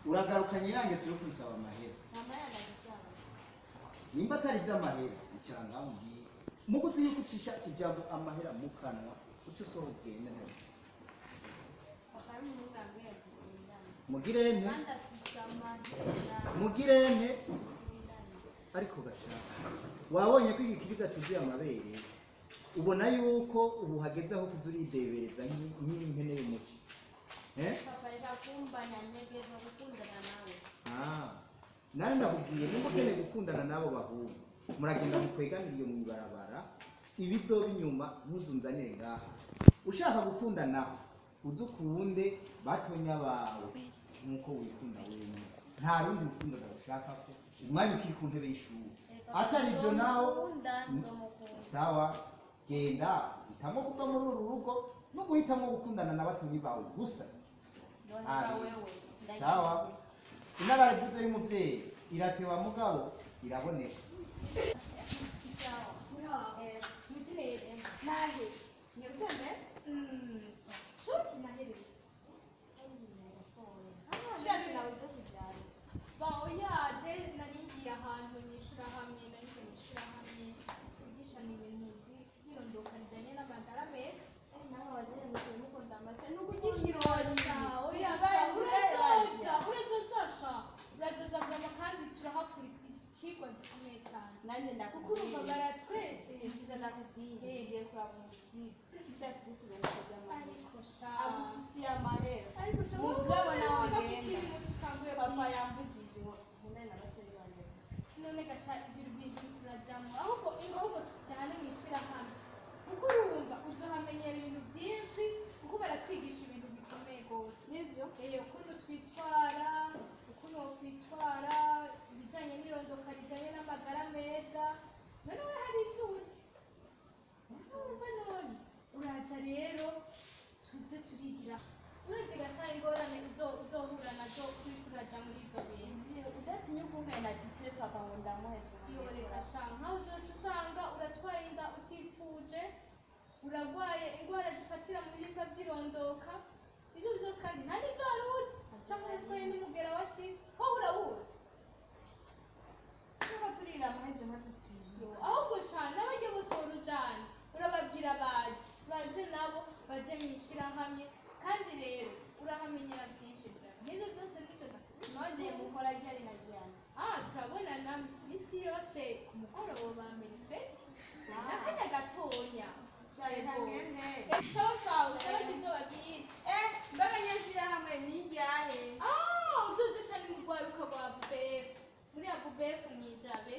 uragarukanye yange yo kwisaba amahera nimba atari iby'amahera icara ngaho umbwire muko uzi yuko ucisha ijambo amahera mu kanwa uco usohoka ugenda ntabisa mugirene ariko gashaka wabonye ko igikiriza cyuzuye amabere ubona yuko ubu hageze aho kuza uridebereza nk'impene y'umuci nari ndakubwiye nimba ukeneye gukundana n'abo bahungu muragenda mukweganira mu ibarabara ibizoba inyuma ntuzunzanire ngaha ushaka gukundanaho uzi ukunde batonya bawe nk'uko wikunda wenyine nta rundi rukundo ushaka ko umwanya ukiri ku ntebe y'ishuri atari ibyo nawe sawa genda hitamo kuva muri uru rugo no guhitamo gukundana na batonyi bawe gusa sawa inararivuze y'umubyeyi iratewa mugabo iraboneka baoyaje naringiye ahantu nyishirahamwe nariko nyishirahamwe igishana ibintu by'irondoka rijanye n'amagara meza naho wagere mugiye mukunda amase n'ukugikirosha oya urazoza bwama kandi turahakura ikigwa gikomeye cyane nanjye ndakukurumva baratweze nakubwiye ngiye kuraba umusizi ishatse kubera by'amahera agufitiye amahera ariko mugabo nawe genda papa yambujije ngo nkundane n'abatari banje gusa none gasha ivyo rw'ibyo kurajamo ahubwo tujyane mw'ishirahamwe kuko urumva uzohamenyera ibintu byinshi kuko baratwigisha ibintu bikomeye rwose nivyo ukuntu twitwara ukuntu wokwitwara ibijanye n'irondoka rijanye n'amagara meza none we hari ibyo uzi urumva none uraza rero tuze turigira urazi gasha ingorane uzohura nazo kuri kuraja muri ivyo bintu udatinya ukungana natitse papa ngo ndamuheze yoreka sha nkaho uzoca usanga uratwaye inda utifuje uragwaye indwara zifatira mu bihimba vy'irondoka ivyo byose kandi nta n'ivyo wari uzi canke uratwaye n'umugera wa sida ho urawuzi niba turira amaheze ntavyo tuzi ahubwo sha n'abarya bose worujana urababwira baze nabo baje mw'ishirahamwe kandi rero urahamenyera byinshi n'ibyo byose nibyo none mukora ryari na ryari turabonana misi yose ku mugoroba manifeste n'akanya gatonya sawa utabaza ibyo babwira mbaga nyashirahamwe nijyahe uzuzisha n'umurwayi ukagwa bubefu muri ya bubefu mwijabe